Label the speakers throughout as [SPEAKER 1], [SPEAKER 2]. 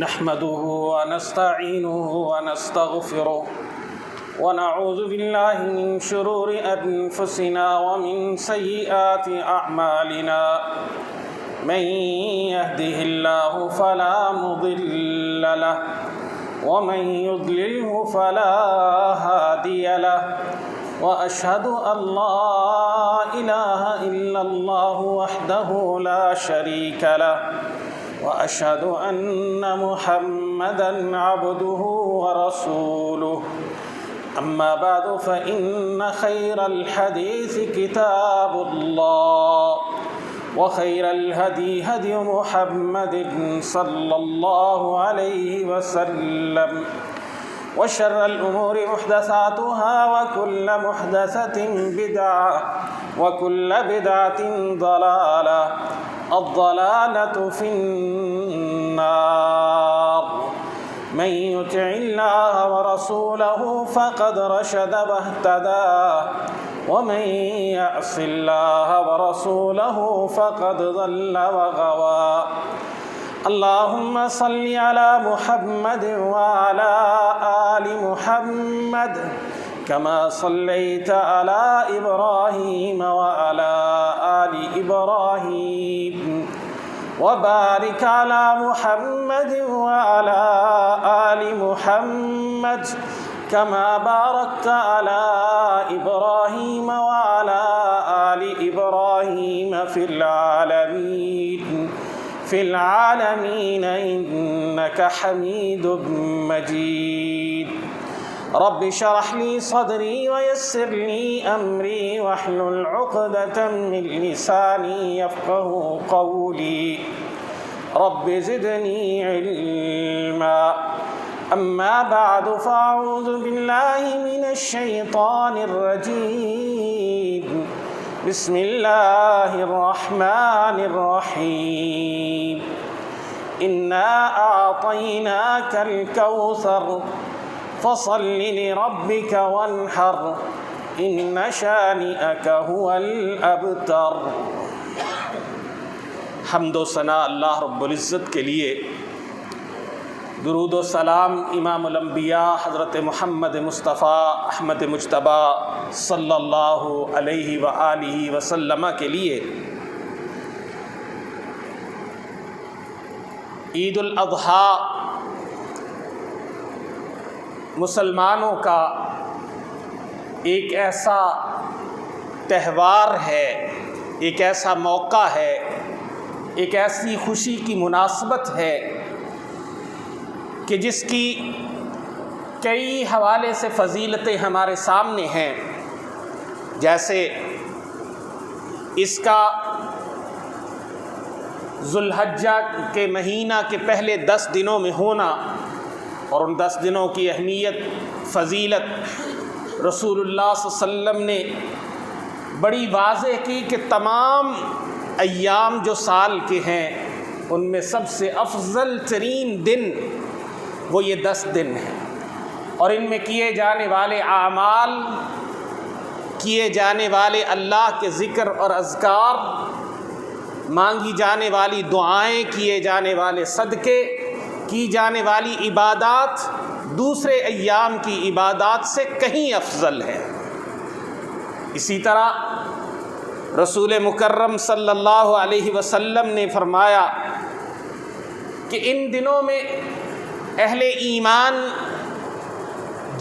[SPEAKER 1] نحمده ونستعينه ونستغفره ونعوذ بالله من شرور أنفسنا ومن سيئات أعمالنا من يهده الله فلا مضل له ومن يضلله فلا هادي له وأشهد أن لا إله إلا الله وحده لا شريك له وأشهد أن محمدًا عبده ورسوله أما بعد فإن خير الحديث كتاب الله وخير الهدي هدي محمد صلى الله عليه وسلم وشر الأمور محدثاتها وكل محدثة بدعة وكل بدعة ضلالة الضلالة في النار من يطع الله ورسوله فقد رشد واهتدى ومن يعص الله ورسوله فقد ضل وغوى اللهم صل على محمد وعلى آل محمد كما صليت على إبراهيم وعلى آل إبراهيم وبارك على محمد وعلى آل محمد كما باركت على إبراهيم وعلى آل إبراهيم في العالمين إنك حميد مجيد رب اشرح لي صدري ويسر لي أمري واحلل عقدة من لساني يفقهوا قولي رب زدني علما أما بعد فأعوذ بالله من الشيطان الرجيم بسم الله الرحمن الرحيم إنا أعطيناك الكوثر فصل لربك وانحر إن شانئك هو الأبتر۔ حمد و ثنا اللہ رب العزت کے لیے، درود و سلام امام الانبیاء حضرت محمد مصطفیٰ احمد مجتبیٰ صلی اللہ علیہ وآلہ وسلم کے لیے۔ عید الاضحیٰ مسلمانوں کا ایک ایسا تہوار ہے، ایک ایسا موقع ہے، ایک ایسی خوشی کی مناسبت ہے کہ جس کی کئی حوالے سے فضیلتیں ہمارے سامنے ہیں، جیسے اس کا ذو الحجہ کے مہینہ کے پہلے 10 دنوں میں ہونا، اور ان 10 دنوں کی اہمیت، فضیلت رسول اللہ صلی اللہ علیہ وسلم نے بڑی واضح کی کہ تمام ایام جو سال کے ہیں ان میں سب سے افضل ترین دن وہ یہ 10 دن ہیں، اور ان میں کیے جانے والے اعمال، کیے جانے والے اللہ کے ذکر اور اذکار، مانگی جانے والی دعائیں، کیے جانے والے صدقے، کی جانے والی عبادات دوسرے ایام کی عبادات سے کہیں افضل ہے۔ اسی طرح رسول مکرم صلی اللہ علیہ وسلم نے فرمایا کہ ان دنوں میں اہل ایمان،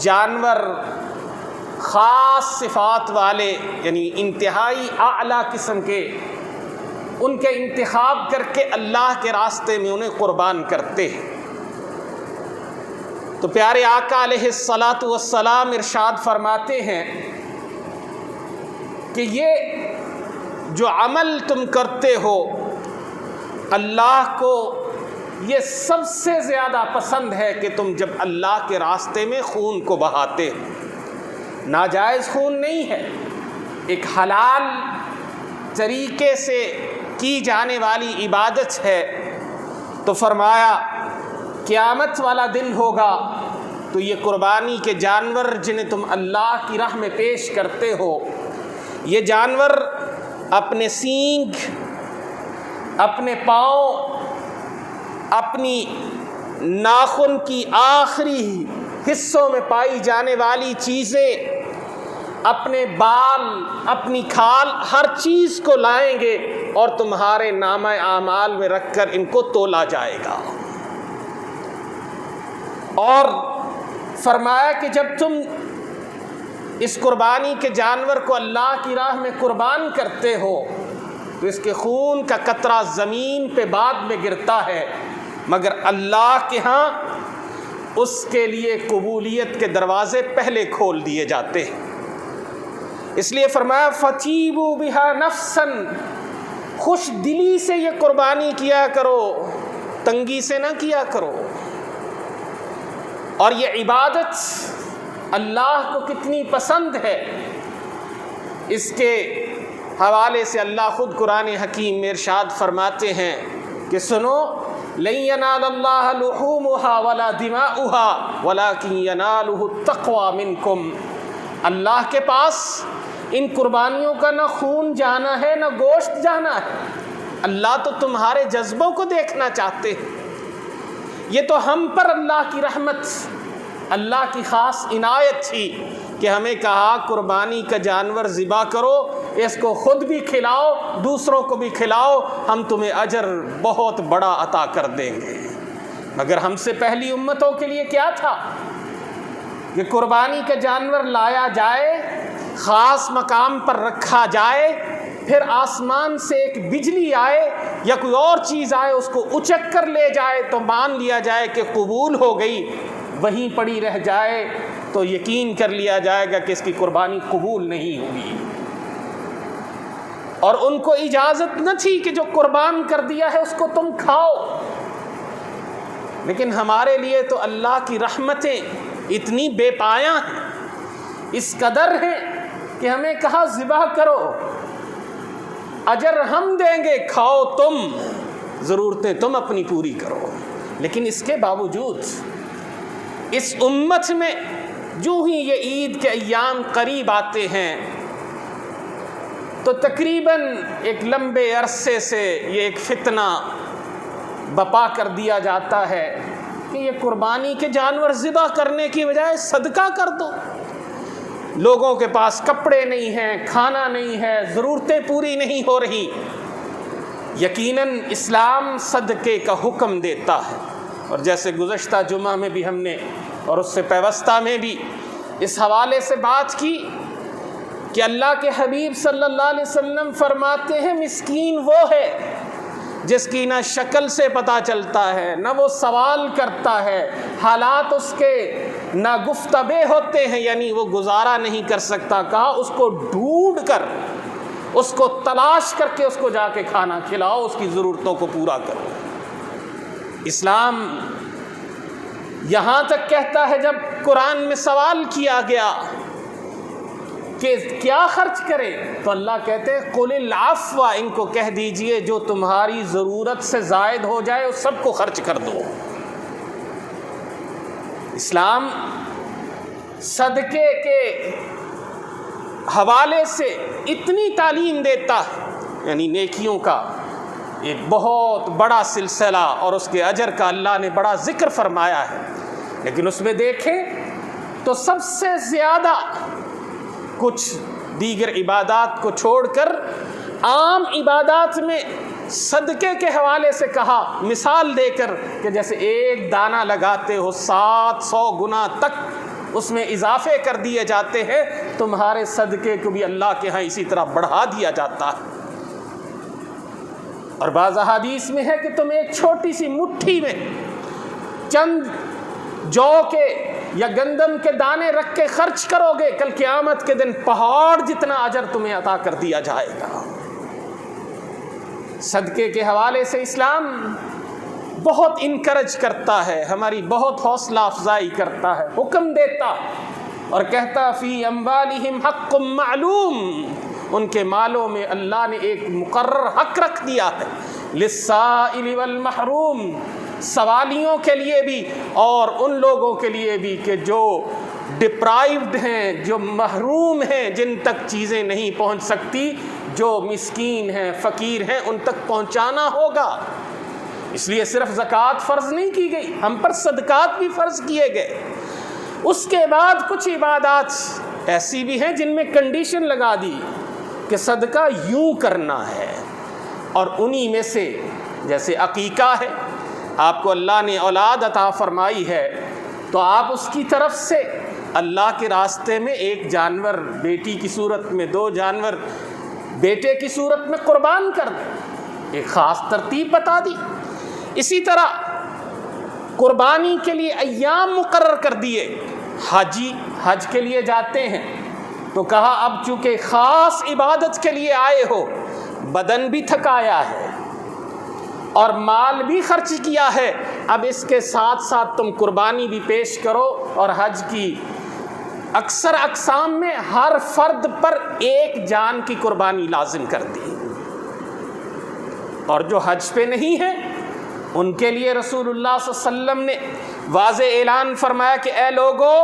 [SPEAKER 1] جانور، خاص صفات والے، یعنی انتہائی اعلیٰ قسم کے، ان کے انتخاب کر کے اللہ کے راستے میں انہیں قربان کرتے ہیں۔ تو پیارے آقا علیہ الصلاۃ والسلام ارشاد فرماتے ہیں کہ یہ جو عمل تم کرتے ہو اللہ کو یہ سب سے زیادہ پسند ہے کہ تم جب اللہ کے راستے میں خون کو بہاتے ہو۔ ناجائز خون نہیں ہے، ایک حلال طریقے سے کی جانے والی عبادت ہے۔ تو فرمایا قیامت والا دن ہوگا تو یہ قربانی کے جانور جنہیں تم اللہ کی راہ میں پیش کرتے ہو، یہ جانور اپنے سینگ، اپنے پاؤں، اپنی ناخن کی آخری حصوں میں پائی جانے والی چیزیں، اپنے بال، اپنی کھال، ہر چیز کو لائیں گے اور تمہارے نامہ اعمال میں رکھ کر ان کو تولا جائے گا۔ اور فرمایا کہ جب تم اس قربانی کے جانور کو اللہ کی راہ میں قربان کرتے ہو تو اس کے خون کا قطرہ زمین پہ بعد میں گرتا ہے، مگر اللہ کے ہاں اس کے لیے قبولیت کے دروازے پہلے کھول دیے جاتے ہیں۔ اس لیے فرمایا فَتِيبُوا بِهَا نَفْسًا، خوش دلی سے یہ قربانی کیا کرو، تنگی سے نہ کیا کرو۔ اور یہ عبادت اللہ کو کتنی پسند ہے، اس کے حوالے سے اللہ خود قرآن حکیم میں ارشاد فرماتے ہیں کہ سنو، لَن يَنَالَ اللَّهَ لُحُومُهَا وَلَا دِمَاؤُهَا وَلَكِن يَنَالُهُ التَّقْوَى مِنكُمْ، اللہ کے پاس ان قربانیوں کا نہ خون جانا ہے نہ گوشت جانا ہے، اللہ تو تمہارے جذبوں کو دیکھنا چاہتے ہیں۔ یہ تو ہم پر اللہ کی رحمت، اللہ کی خاص عنایت تھی کہ ہمیں کہا قربانی کا جانور ذبح کرو، اس کو خود بھی کھلاؤ، دوسروں کو بھی کھلاؤ، ہم تمہیں اجر بہت بڑا عطا کر دیں گے۔ مگر ہم سے پہلی امتوں کے لیے کیا تھا کہ قربانی کا جانور لایا جائے، خاص مقام پر رکھا جائے، پھر آسمان سے ایک بجلی آئے یا کوئی اور چیز آئے، اس کو اچک کر لے جائے تو مان لیا جائے کہ قبول ہو گئی، وہیں پڑی رہ جائے تو یقین کر لیا جائے گا کہ اس کی قربانی قبول نہیں ہوئی۔ اور ان کو اجازت نہ تھی کہ جو قربان کر دیا ہے اس کو تم کھاؤ۔ لیکن ہمارے لیے تو اللہ کی رحمتیں اتنی بے پایاں ہیں، اس قدر ہیں کہ ہمیں کہا ذبح کرو، اجر ہم دیں گے، کھاؤ تم، ضرورتیں تم اپنی پوری کرو۔ لیکن اس کے باوجود اس امت میں جو ہی یہ عید کے ایام قریب آتے ہیں تو تقریباً ایک لمبے عرصے سے یہ ایک فتنہ بپا کر دیا جاتا ہے کہ یہ قربانی کے جانور ذبح کرنے کی بجائے صدقہ کر دو۔ لوگوں کے پاس کپڑے نہیں ہیں، کھانا نہیں ہے، ضرورتیں پوری نہیں ہو رہی۔ یقیناً اسلام صدقے کا حکم دیتا ہے، اور جیسے گزشتہ جمعہ میں بھی ہم نے اور اس سے پیوستہ میں بھی اس حوالے سے بات کی کہ اللہ کے حبیب صلی اللہ علیہ وسلم فرماتے ہیں مسکین وہ ہے جس کی نہ شکل سے پتہ چلتا ہے، نہ وہ سوال کرتا ہے، حالات اس کے نہ گفتبے ہوتے ہیں، یعنی وہ گزارا نہیں کر سکتا، کہا اس کو ڈھونڈ کر، اس کو تلاش کر کے اس کو جا کے کھانا کھلاؤ، اس کی ضرورتوں کو پورا کرو۔ اسلام یہاں تک کہتا ہے، جب قرآن میں سوال کیا گیا کہ کیا خرچ کرے تو اللہ کہتے ہیں قُلِ الْعَفْوَ، ان کو کہہ دیجئے جو تمہاری ضرورت سے زائد ہو جائے اس سب کو خرچ کر دو۔ اسلام صدقے کے حوالے سے اتنی تعلیم دیتا ہے، یعنی نیکیوں کا ایک بہت بڑا سلسلہ اور اس کے اجر کا اللہ نے بڑا ذکر فرمایا ہے، لیکن اس میں دیکھیں تو سب سے زیادہ کچھ دیگر عبادات کو چھوڑ کر عام عبادات میں صدقے کے حوالے سے کہا، مثال دے کر کہ جیسے ایک دانہ لگاتے ہو 700 گنا تک اس میں اضافے کر دیے جاتے ہیں، تمہارے صدقے کو بھی اللہ کے ہاں اسی طرح بڑھا دیا جاتا ہے۔ اور بعض احادیث میں ہے کہ تم ایک چھوٹی سی مٹھی میں چند جو کے یا گندم کے دانے رکھ کے خرچ کرو گے، کل قیامت کے دن پہاڑ جتنا اجر تمہیں عطا کر دیا جائے گا۔ صدقے کے حوالے سے اسلام بہت انکرج کرتا ہے، ہماری بہت حوصلہ افزائی کرتا ہے، حکم دیتا اور کہتا فی اموالہم حق معلوم، ان کے مالوں میں اللہ نے ایک مقرر حق رکھ دیا ہے، للسائل والمحروم، سوالیوں کے لیے بھی اور ان لوگوں کے لیے بھی کہ جو ڈپرائیوڈ ہیں، جو محروم ہیں، جن تک چیزیں نہیں پہنچ سکتی، جو مسکین ہیں، فقیر ہیں، ان تک پہنچانا ہوگا۔ اس لیے صرف زکوٰۃ فرض نہیں کی گئی، ہم پر صدقات بھی فرض کیے گئے۔ اس کے بعد کچھ عبادات ایسی بھی ہیں جن میں کنڈیشن لگا دی کہ صدقہ یوں کرنا ہے، اور انہی میں سے جیسے عقیقہ ہے، آپ کو اللہ نے اولاد عطا فرمائی ہے تو آپ اس کی طرف سے اللہ کے راستے میں ایک جانور بیٹی کی صورت میں، 2 جانور بیٹے کی صورت میں قربان کر دیں، ایک خاص ترتیب بتا دی۔ اسی طرح قربانی کے لیے ایام مقرر کر دیے، حاجی حج کے لیے جاتے ہیں تو کہا اب چونکہ خاص عبادت کے لیے آئے ہو، بدن بھی تھکایا ہے اور مال بھی خرچ کیا ہے، اب اس کے ساتھ ساتھ تم قربانی بھی پیش کرو، اور حج کی اکثر اقسام میں ہر فرد پر ایک جان کی قربانی لازم کر دی۔ اور جو حج پہ نہیں ہے ان کے لیے رسول اللہ صلی اللہ علیہ وسلم نے واضح اعلان فرمایا کہ اے لوگو،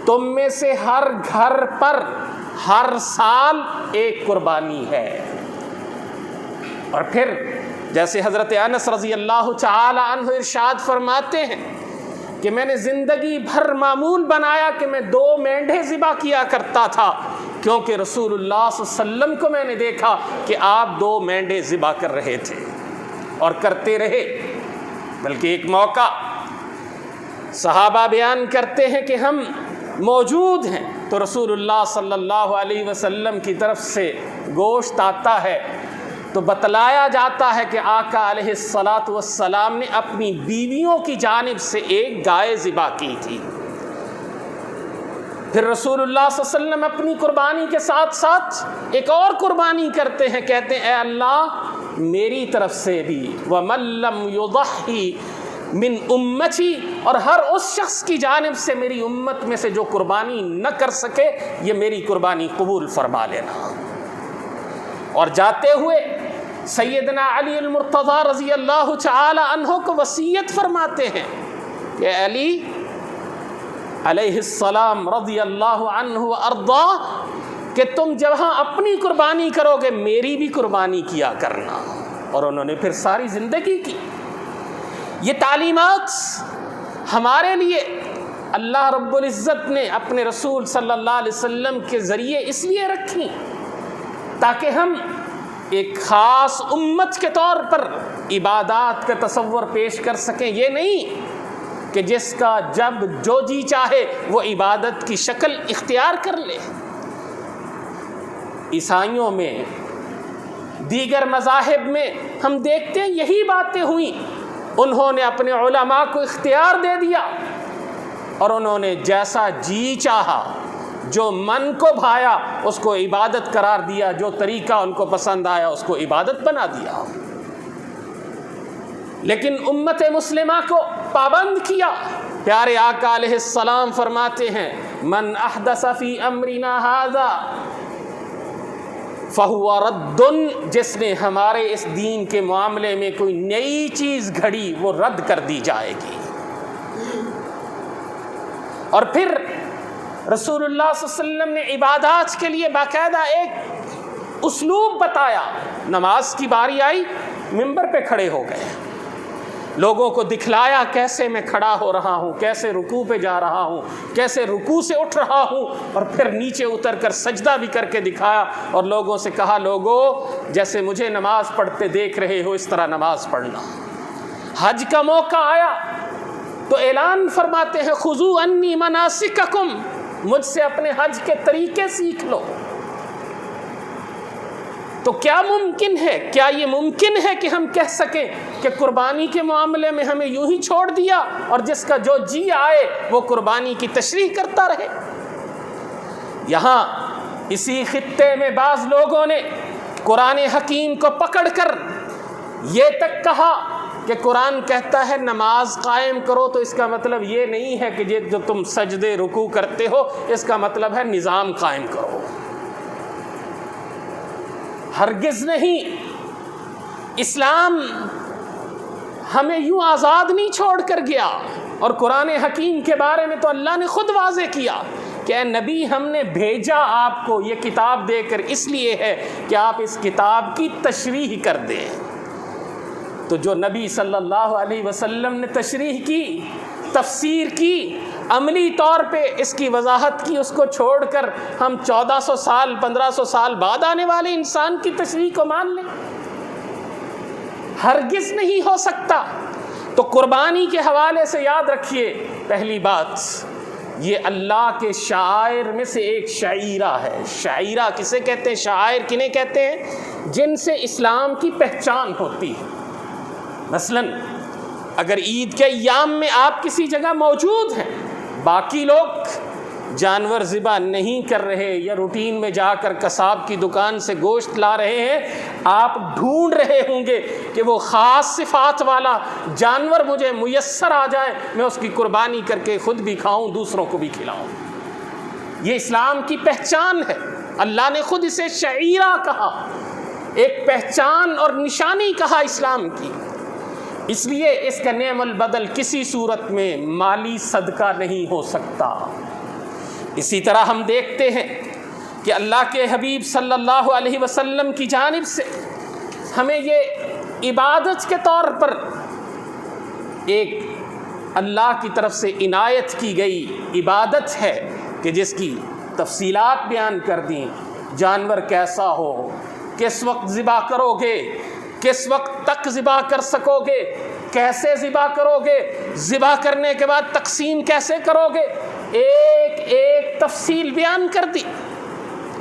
[SPEAKER 1] تم میں سے ہر گھر پر ہر سال ایک قربانی ہے۔ اور پھر جیسے حضرت انس رضی اللہ تعالی عنہ ارشاد فرماتے ہیں کہ میں نے زندگی بھر معمول بنایا کہ میں 2 مینڈھے ذبح کیا کرتا تھا، کیونکہ رسول اللہ صلی اللہ علیہ وسلم کو میں نے دیکھا کہ آپ 2 مینڈھے ذبح کر رہے تھے اور کرتے رہے۔ بلکہ ایک موقع صحابہ بیان کرتے ہیں کہ ہم موجود ہیں تو رسول اللہ صلی اللہ علیہ وسلم کی طرف سے گوشت آتا ہے تو بتلایا جاتا ہے کہ آقا علیہ الصلاۃ والسلام نے اپنی بیویوں کی جانب سے ایک گائے ذبح کی تھی۔ پھر رسول اللہ صلی اللہ علیہ وسلم اپنی قربانی کے ساتھ ساتھ ایک اور قربانی کرتے ہیں، کہتے ہیں اے اللہ میری طرف سے بھی وَمَن لَّمْ يُضَحِّ مِنْ أُمَّتِي، اور ہر اس شخص کی جانب سے میری امت میں سے جو قربانی نہ کر سکے یہ میری قربانی قبول فرما لینا۔ اور جاتے ہوئے سیدنا علی المرتضیٰ رضی اللہ تعالی عنہ کو وصیت فرماتے ہیں کہ علی علیہ السلام رضی اللہ عنہ وارضا کہ تم جہاں اپنی قربانی کرو گے میری بھی قربانی کیا کرنا۔ اور انہوں نے پھر ساری زندگی کی۔ یہ تعلیمات ہمارے لیے اللہ رب العزت نے اپنے رسول صلی اللہ علیہ وسلم کے ذریعے اس لیے رکھی تاکہ ہم ایک خاص امت کے طور پر عبادات کا تصور پیش کر سکیں۔ یہ نہیں کہ جس کا جب جو جی چاہے وہ عبادت کی شکل اختیار کر لے۔ عیسائیوں میں، دیگر مذاہب میں ہم دیکھتے ہیں یہی باتیں ہوئیں، انہوں نے اپنے علماء کو اختیار دے دیا اور انہوں نے جیسا جی چاہا، جو من کو بھایا اس کو عبادت قرار دیا، جو طریقہ ان کو پسند آیا اس کو عبادت بنا دیا۔ لیکن امت مسلمہ کو پابند کیا۔ پیارے آقا علیہ السلام فرماتے ہیں من احدث فی امرنا ھذا فہو رد، جس نے ہمارے اس دین کے معاملے میں کوئی نئی چیز گھڑی وہ رد کر دی جائے گی۔ اور پھر رسول اللہ صلی اللہ علیہ وسلم نے عبادات کے لیے باقاعدہ ایک اسلوب بتایا۔ نماز کی باری آئی، منبر پہ کھڑے ہو گئے، لوگوں کو دکھلایا کیسے میں کھڑا ہو رہا ہوں، کیسے رکوع پہ جا رہا ہوں، کیسے رکوع سے اٹھ رہا ہوں، اور پھر نیچے اتر کر سجدہ بھی کر کے دکھایا، اور لوگوں سے کہا لوگو جیسے مجھے نماز پڑھتے دیکھ رہے ہو اس طرح نماز پڑھنا۔ حج کا موقع آیا تو اعلان فرماتے ہیں خذوا عنی مناسککم، مجھ سے اپنے حج کے طریقے سیکھ لو۔ تو کیا ممکن ہے، کیا یہ ممکن ہے کہ ہم کہہ سکیں کہ قربانی کے معاملے میں ہمیں یوں ہی چھوڑ دیا اور جس کا جو جی آئے وہ قربانی کی تشریح کرتا رہے؟ یہاں اسی خطے میں بعض لوگوں نے قرآن حکیم کو پکڑ کر یہ تک کہا کہ قرآن کہتا ہے نماز قائم کرو تو اس کا مطلب یہ نہیں ہے کہ یہ جو تم سجدے رکوع کرتے ہو اس کا مطلب ہے نظام قائم کرو۔ ہرگز نہیں، اسلام ہمیں یوں آزاد نہیں چھوڑ کر گیا، اور قرآن حکیم کے بارے میں تو اللہ نے خود واضح کیا کہ اے نبی ہم نے بھیجا آپ کو یہ کتاب دے کر اس لیے ہے کہ آپ اس کتاب کی تشریح کر دیں۔ تو جو نبی صلی اللہ علیہ وسلم نے تشریح کی، تفسیر کی، عملی طور پہ اس کی وضاحت کی، اس کو چھوڑ کر ہم 1400 سال 1500 سال بعد آنے والے انسان کی تشریح کو مان لیں؟ ہرگز نہیں ہو سکتا۔ تو قربانی کے حوالے سے یاد رکھیے، پہلی بات یہ اللہ کے شعائر میں سے ایک شعیرہ ہے۔ شعیرہ کسے کہتے ہیں؟ شعائر کنہیں کہتے ہیں؟ جن سے اسلام کی پہچان ہوتی ہے۔ مثلاً اگر عید کے ایام میں آپ کسی جگہ موجود ہیں، باقی لوگ جانور ذبح نہیں کر رہے یا روٹین میں جا کر قصاب کی دکان سے گوشت لا رہے ہیں، آپ ڈھونڈ رہے ہوں گے کہ وہ خاص صفات والا جانور مجھے میسر آ جائے، میں اس کی قربانی کر کے خود بھی کھاؤں، دوسروں کو بھی کھلاؤں۔ یہ اسلام کی پہچان ہے۔ اللہ نے خود اسے شعیرہ کہا، ایک پہچان اور نشانی کہا اسلام کی۔ اس لیے اس کا نعم البدل کسی صورت میں مالی صدقہ نہیں ہو سکتا۔ اسی طرح ہم دیکھتے ہیں کہ اللہ کے حبیب صلی اللہ علیہ وسلم کی جانب سے ہمیں یہ عبادت کے طور پر ایک اللہ کی طرف سے عنایت کی گئی عبادت ہے کہ جس کی تفصیلات بیان کر دیں۔ جانور کیسا ہو، کس وقت ذبح کرو گے، کس وقت تک ذبح کر سکو گے، کیسے ذبح کرو گے، ذبح کرنے کے بعد تقسیم کیسے کرو گے، ایک ایک تفصیل بیان کر دی۔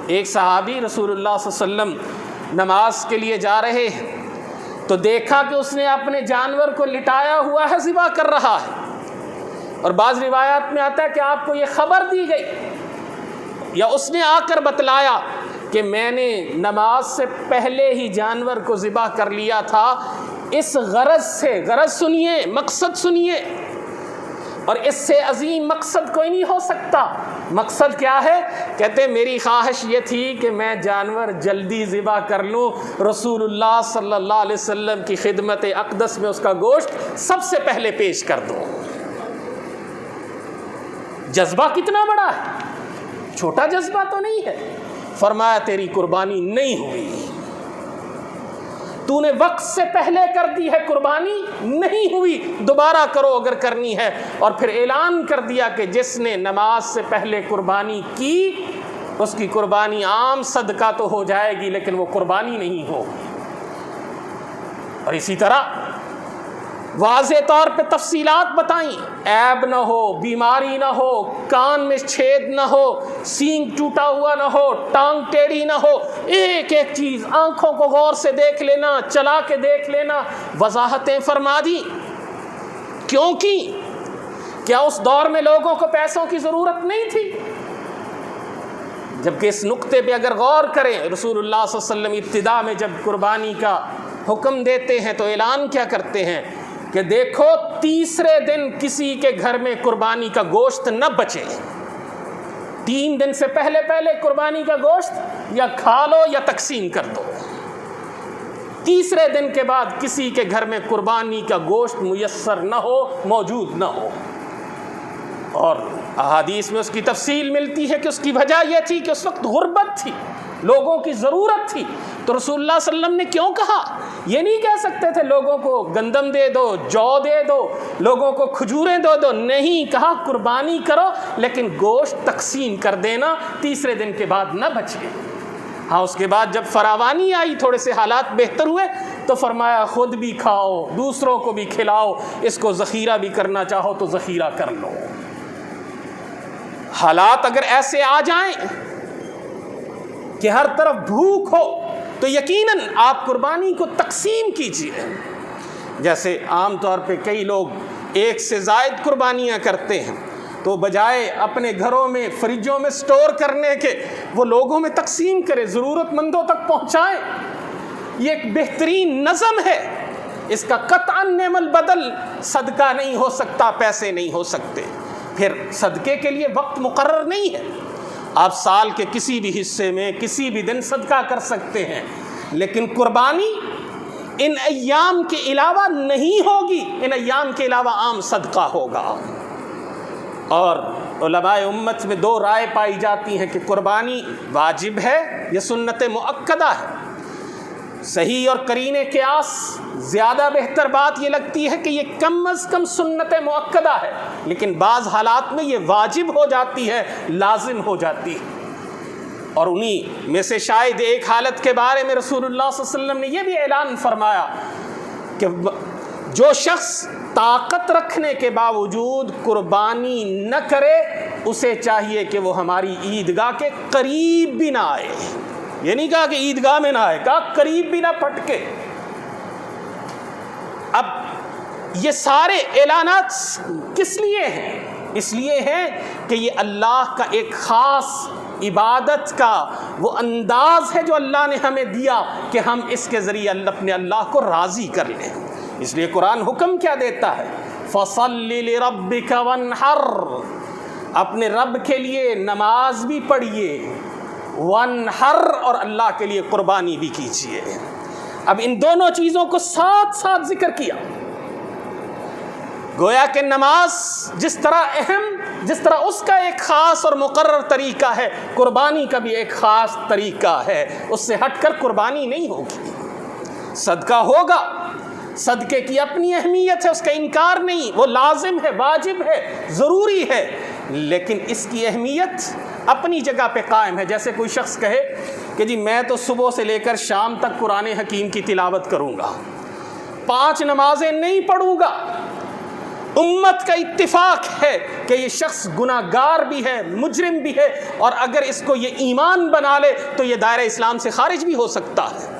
[SPEAKER 1] ایک صحابی رسول اللہ صلی اللہ علیہ وسلم نماز کے لیے جا رہے ہیں تو دیکھا کہ اس نے اپنے جانور کو لٹایا ہوا ہے، ذبح کر رہا ہے، اور بعض روایات میں آتا ہے کہ آپ کو یہ خبر دی گئی یا اس نے آ کر بتلایا کہ میں نے نماز سے پہلے ہی جانور کو ذبح کر لیا تھا، اس غرض سے، غرض سنیے، مقصد سنیے، اور اس سے عظیم مقصد کوئی نہیں ہو سکتا۔ مقصد کیا ہے؟ کہتے میری خواہش یہ تھی کہ میں جانور جلدی ذبح کر لوں، رسول اللہ صلی اللہ علیہ وسلم کی خدمت اقدس میں اس کا گوشت سب سے پہلے پیش کر دوں۔ جذبہ کتنا بڑا ہے، چھوٹا جذبہ تو نہیں ہے۔ فرمایا تیری قربانی نہیں ہوئی، تو نے وقت سے پہلے کر دی ہے، قربانی نہیں ہوئی، دوبارہ کرو اگر کرنی ہے۔ اور پھر اعلان کر دیا کہ جس نے نماز سے پہلے قربانی کی اس کی قربانی عام صدقہ تو ہو جائے گی لیکن وہ قربانی نہیں ہوگی۔ اور اسی طرح واضح طور پہ تفصیلات بتائیں، عیب نہ ہو، بیماری نہ ہو، کان میں چھید نہ ہو، سینگ ٹوٹا ہوا نہ ہو، ٹانگ ٹیڑھی نہ ہو، ایک ایک چیز آنکھوں کو غور سے دیکھ لینا، چلا کے دیکھ لینا، وضاحتیں فرما دی۔ کیوں کی؟ کیا اس دور میں لوگوں کو پیسوں کی ضرورت نہیں تھی؟ جبکہ اس نقطے پہ اگر غور کریں، رسول اللہ صلی اللہ علیہ وسلم ابتدا میں جب قربانی کا حکم دیتے ہیں تو اعلان کیا کرتے ہیں کہ دیکھو تیسرے دن کسی کے گھر میں قربانی کا گوشت نہ بچے۔ 3 دن سے پہلے قربانی کا گوشت یا کھا لو یا تقسیم کر دو۔ تیسرے دن کے بعد کسی کے گھر میں قربانی کا گوشت میسر نہ ہو، موجود نہ ہو۔ اور احادیث میں اس کی تفصیل ملتی ہے کہ اس کی وجہ یہ تھی کہ اس وقت غربت تھی، لوگوں کی ضرورت تھی۔ تو رسول اللہ صلی اللہ علیہ وسلم نے کیوں کہا؟ یہ نہیں کہہ سکتے تھے لوگوں کو گندم دے دو، جو دے دو، لوگوں کو کھجوریں دے دو، نہیں، کہا قربانی کرو لیکن گوشت تقسیم کر دینا، تیسرے دن کے بعد نہ بچے۔ ہاں اس کے بعد جب فراوانی آئی، تھوڑے سے حالات بہتر ہوئے تو فرمایا خود بھی کھاؤ، دوسروں کو بھی کھلاؤ، اس کو ذخیرہ بھی کرنا چاہو تو ذخیرہ کر لو۔ حالات اگر ایسے آ جائیں کہ ہر طرف بھوک ہو تو یقیناً آپ قربانی کو تقسیم کیجیے۔ جیسے عام طور پہ کئی لوگ ایک سے زائد قربانیاں کرتے ہیں تو بجائے اپنے گھروں میں فریجوں میں سٹور کرنے کے وہ لوگوں میں تقسیم کریں، ضرورت مندوں تک پہنچائیں۔ یہ ایک بہترین نظم ہے، اس کا قطعاً نعم البدل صدقہ نہیں ہو سکتا، پیسے نہیں ہو سکتے۔ پھر صدقے کے لیے وقت مقرر نہیں ہے، آپ سال کے کسی بھی حصے میں کسی بھی دن صدقہ کر سکتے ہیں، لیکن قربانی ان ایام کے علاوہ نہیں ہوگی، ان ایام کے علاوہ عام صدقہ ہوگا۔ اور علماء امت میں 2 رائے پائی جاتی ہیں کہ قربانی واجب ہے یا سنت مؤکدہ ہے۔ صحیح اور قرین قیاس زیادہ بہتر بات یہ لگتی ہے کہ یہ کم از کم سنت مؤکدہ ہے، لیکن بعض حالات میں یہ واجب ہو جاتی ہے، لازم ہو جاتی ہے۔ اور انہی میں سے شاید ایک حالت کے بارے میں رسول اللہ صلی اللہ علیہ وسلم نے یہ بھی اعلان فرمایا کہ جو شخص طاقت رکھنے کے باوجود قربانی نہ کرے اسے چاہیے کہ وہ ہماری عیدگاہ کے قریب بھی نہ آئے۔ یہ نہیں کہا کہ عیدگاہ میں نہ آئے، کہا قریب بھی نہ پھٹکے۔ اب یہ سارے اعلانات کس لیے ہیں؟ اس لیے ہیں کہ یہ اللہ کا ایک خاص عبادت کا وہ انداز ہے جو اللہ نے ہمیں دیا کہ ہم اس کے ذریعے اپنے اللہ کو راضی کر لیں۔ اس لیے قرآن حکم کیا دیتا ہے؟ فَصَلِّ لِرَبِّكَ وَانْحَرْ، اپنے رب کے لیے نماز بھی پڑھیے، وَانْحَرْ، اور اللہ کے لیے قربانی بھی کیجیے۔ اب ان دونوں چیزوں کو ساتھ ساتھ ذکر کیا۔ گویا کہ نماز جس طرح اس کا ایک خاص اور مقرر طریقہ ہے، قربانی کا بھی ایک خاص طریقہ ہے، اس سے ہٹ کر قربانی نہیں ہوگی۔ صدقہ ہوگا، صدقے کی اپنی اہمیت ہے، اس کا انکار نہیں، وہ لازم ہے، واجب ہے، ضروری ہے، لیکن اس کی اہمیت اپنی جگہ پہ قائم ہے۔ جیسے کوئی شخص کہے کہ جی میں تو صبح سے لے کر شام تک قرآن حکیم کی تلاوت کروں گا، 5 نمازیں نہیں پڑھوں گا۔ امت کا اتفاق ہے کہ یہ شخص گناہ گار بھی ہے، مجرم بھی ہے، اور اگر اس کو یہ ایمان بنا لے تو یہ دائرہ اسلام سے خارج بھی ہو سکتا ہے۔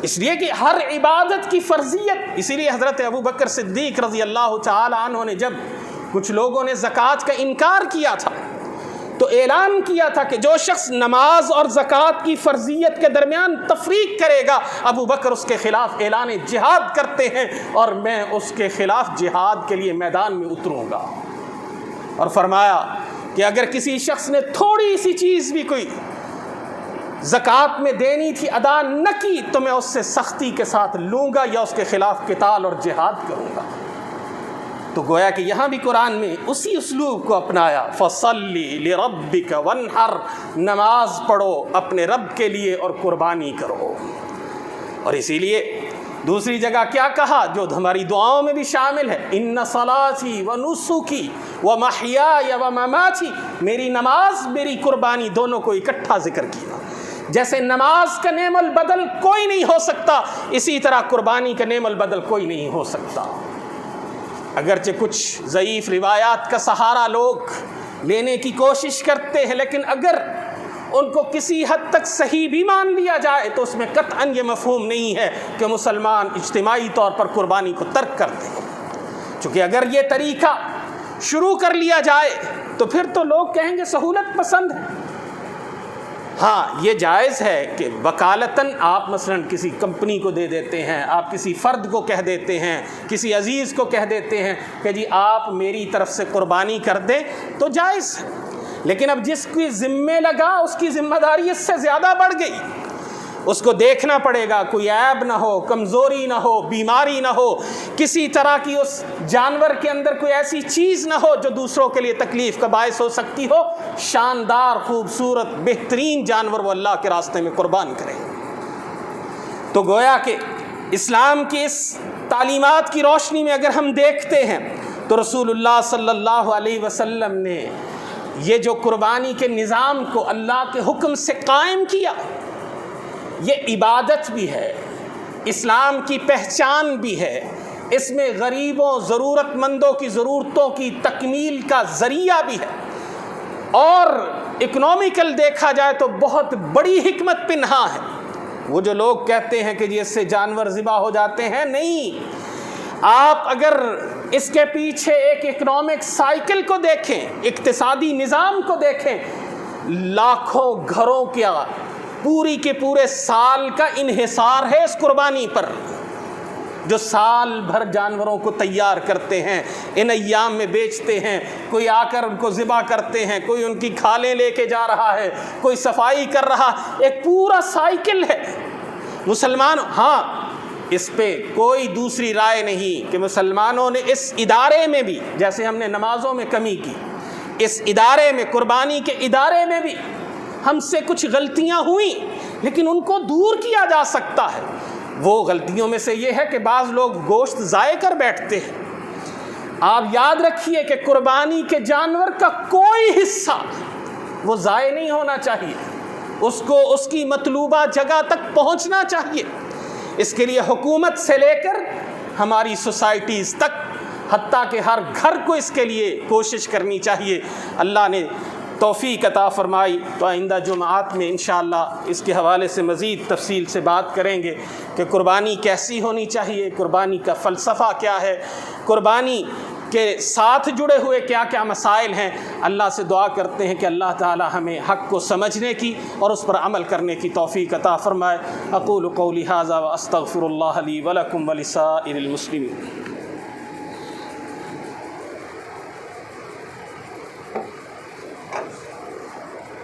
[SPEAKER 1] اس لیے کہ ہر عبادت کی فرضیت، اسی لیے حضرت ابو بکر صدیق رضی اللہ تعالی عنہ نے جب کچھ لوگوں نے زکوٰۃ کا انکار کیا تھا تو اعلان کیا تھا کہ جو شخص نماز اور زکوٰۃ کی فرضیت کے درمیان تفریق کرے گا، ابو بکر اس کے خلاف اعلان جہاد کرتے ہیں اور میں اس کے خلاف جہاد کے لیے میدان میں اتروں گا۔ اور فرمایا کہ اگر کسی شخص نے تھوڑی سی چیز بھی کوئی زکوٰۃ میں دینی تھی ادا نہ کی تو میں اس سے سختی کے ساتھ لوں گا یا اس کے خلاف قتال اور جہاد کروں گا۔ تو گویا کہ یہاں بھی قرآن میں اسی اسلوب کو اپنایا، فَصَلِّ لِرَبِّكَ وَانْحَرْ، نماز پڑھو اپنے رب کے لیے اور قربانی کرو۔ اور اسی لیے دوسری جگہ کیا کہا جو ہماری دعاؤں میں بھی شامل ہے، اِنَّ صَلَاتِي وَنُسُكِي وَمَحْيَايَ وَمَمَاتِي، میری نماز میری قربانی دونوں کو اکٹھا ذکر کیا۔ جیسے نماز کا نعم البدل کوئی نہیں ہو سکتا، اسی طرح قربانی کا نعم البدل کوئی نہیں ہو سکتا۔ اگرچہ کچھ ضعیف روایات کا سہارا لوگ لینے کی کوشش کرتے ہیں، لیکن اگر ان کو کسی حد تک صحیح بھی مان لیا جائے تو اس میں قطعاً یہ مفہوم نہیں ہے کہ مسلمان اجتماعی طور پر قربانی کو ترک کر دیں، چونکہ اگر یہ طریقہ شروع کر لیا جائے تو پھر تو لوگ کہیں گے سہولت پسند ہے۔ ہاں یہ جائز ہے کہ وکالتاً آپ مثلاً کسی کمپنی کو دے دیتے ہیں، آپ کسی فرد کو کہہ دیتے ہیں، کسی عزیز کو کہہ دیتے ہیں کہ جی آپ میری طرف سے قربانی کر دیں، تو جائز ہے۔ لیکن اب جس کی ذمہ لگا اس کی ذمہ داری اس سے زیادہ بڑھ گئی، اس کو دیکھنا پڑے گا کوئی عیب نہ ہو، کمزوری نہ ہو، بیماری نہ ہو، کسی طرح کی اس جانور کے اندر کوئی ایسی چیز نہ ہو جو دوسروں کے لیے تکلیف کا باعث ہو سکتی ہو، شاندار خوبصورت بہترین جانور وہ اللہ کے راستے میں قربان کرے۔ تو گویا کہ اسلام کی اس تعلیمات کی روشنی میں اگر ہم دیکھتے ہیں تو رسول اللہ صلی اللہ علیہ وسلم نے یہ جو قربانی کے نظام کو اللہ کے حکم سے قائم کیا، یہ عبادت بھی ہے، اسلام کی پہچان بھی ہے، اس میں غریبوں ضرورت مندوں کی ضرورتوں کی تکمیل کا ذریعہ بھی ہے، اور اکنومیکل دیکھا جائے تو بہت بڑی حکمت پنہا ہے۔ وہ جو لوگ کہتے ہیں کہ جی اس سے جانور ذبح ہو جاتے ہیں، نہیں، آپ اگر اس کے پیچھے ایک اکنامک سائیکل کو دیکھیں، اقتصادی نظام کو دیکھیں، لاکھوں گھروں کیا پوری کے پورے سال کا انحصار ہے اس قربانی پر، جو سال بھر جانوروں کو تیار کرتے ہیں، ان ایام میں بیچتے ہیں، کوئی آ کر ان کو ذبح کرتے ہیں، کوئی ان کی کھالیں لے کے جا رہا ہے، کوئی صفائی کر رہا، ایک پورا سائیکل ہے۔ مسلمان، ہاں اس پہ کوئی دوسری رائے نہیں کہ مسلمانوں نے اس ادارے میں بھی، جیسے ہم نے نمازوں میں کمی کی، اس ادارے میں، قربانی کے ادارے میں بھی ہم سے کچھ غلطیاں ہوئیں، لیکن ان کو دور کیا جا سکتا ہے۔ وہ غلطیوں میں سے یہ ہے کہ بعض لوگ گوشت ضائع کر بیٹھتے ہیں۔ آپ یاد رکھیے کہ قربانی کے جانور کا کوئی حصہ وہ ضائع نہیں ہونا چاہیے، اس کو اس کی مطلوبہ جگہ تک پہنچنا چاہیے۔ اس کے لیے حکومت سے لے کر ہماری سوسائٹیز تک، حتیٰ کہ ہر گھر کو اس کے لیے کوشش کرنی چاہیے۔ اللہ نے توفیق عطا فرمائی تو آئندہ جمعات میں انشاءاللہ اس کے حوالے سے مزید تفصیل سے بات کریں گے کہ قربانی کیسی ہونی چاہیے، قربانی کا فلسفہ کیا ہے، قربانی کے ساتھ جڑے ہوئے کیا کیا مسائل ہیں۔ اللہ سے دعا کرتے ہیں کہ اللہ تعالی ہمیں حق کو سمجھنے کی اور اس پر عمل کرنے کی توفیق عطا فرمائے۔ اقول قولی ھذا واستغفر اللہ لی ولکم ولسائر المسلمین۔